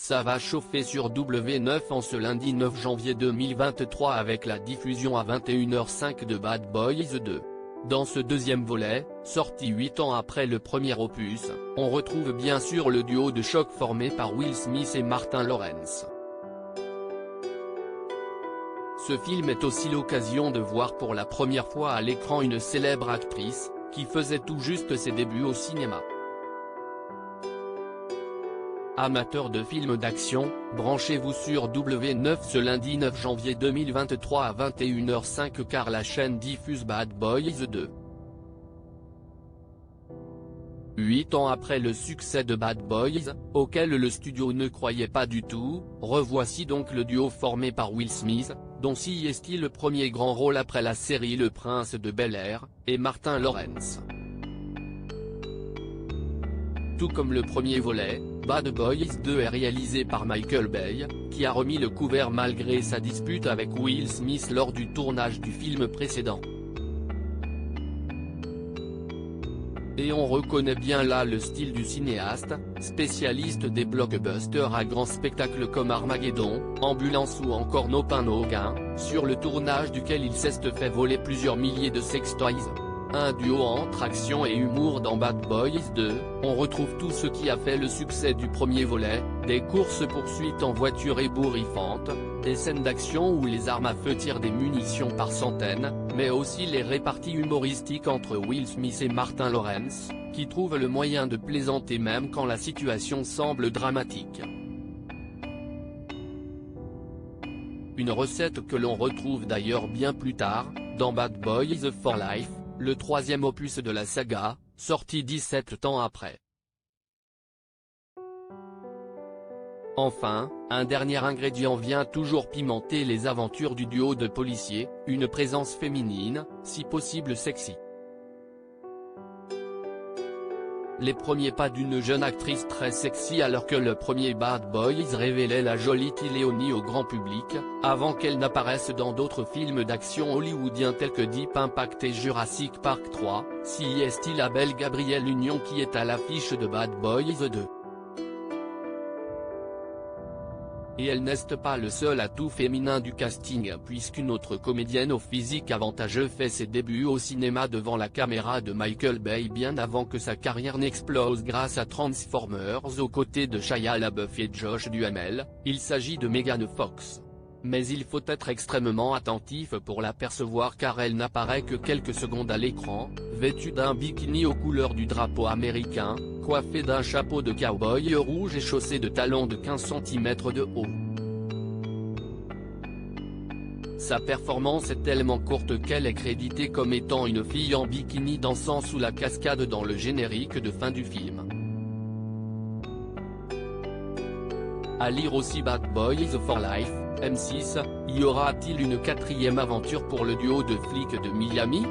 Ça va chauffer sur W9 en ce lundi 9 janvier 2023 avec la diffusion à 21h05 de Bad Boys 2. Dans ce deuxième volet, sorti 8 ans après le premier opus, on retrouve bien sûr le duo de choc formé par Will Smith et Martin Lawrence. Ce film est aussi l'occasion de voir pour la première fois à l'écran une célèbre actrice, qui faisait tout juste ses débuts au cinéma. Amateurs de films d'action, branchez-vous sur W9 ce lundi 9 janvier 2023 à 21h05 car la chaîne diffuse Bad Boys 2. 8 ans après le succès de Bad Boys, auquel le studio ne croyait pas du tout, revoici donc le duo formé par Will Smith, dont est le premier grand rôle après la série Le Prince de Bel-Air, et Martin Lawrence. Tout comme le premier volet, Bad Boys 2 est réalisé par Michael Bay, qui a remis le couvert malgré sa dispute avec Will Smith lors du tournage du film précédent. Et on reconnaît bien là le style du cinéaste, spécialiste des blockbusters à grand spectacle comme Armageddon, Ambulance ou encore No Pain No Gain, sur le tournage duquel il s'est fait voler plusieurs milliers de sextoys. Un duo entre action et humour dans Bad Boys 2, on retrouve tout ce qui a fait le succès du premier volet, des courses-poursuites en voiture ébouriffantes, des scènes d'action où les armes à feu tirent des munitions par centaines, mais aussi les réparties humoristiques entre Will Smith et Martin Lawrence, qui trouvent le moyen de plaisanter même quand la situation semble dramatique. Une recette que l'on retrouve d'ailleurs bien plus tard, dans Bad Boys for Life, le troisième opus de la saga, sorti 17 ans après. Enfin, un dernier ingrédient vient toujours pimenter les aventures du duo de policiers, une présence féminine, si possible sexy. Les premiers pas d'une jeune actrice très sexy alors que le premier Bad Boys révélait la jolie Léonie au grand public, avant qu'elle n'apparaisse dans d'autres films d'action hollywoodiens tels que Deep Impact et Jurassic Park 3, est la belle Gabrielle Union qui est à l'affiche de Bad Boys 2. Et elle n'est pas le seul atout féminin du casting puisqu'une autre comédienne au physique avantageux fait ses débuts au cinéma devant la caméra de Michael Bay bien avant que sa carrière n'explose grâce à Transformers aux côtés de Shia LaBeouf et Josh Duhamel, il s'agit de Megan Fox. Mais il faut être extrêmement attentif pour l'apercevoir car elle n'apparaît que quelques secondes à l'écran, vêtue d'un bikini aux couleurs du drapeau américain, coiffée d'un chapeau de cow-boy rouge et chaussée de talons de 15 cm de haut. Sa performance est tellement courte qu'elle est créditée comme étant une fille en bikini dansant sous la cascade dans le générique de fin du film. À lire aussi Bad Boys for Life, M6, y aura-t-il une quatrième aventure pour le duo de flics de Miami ?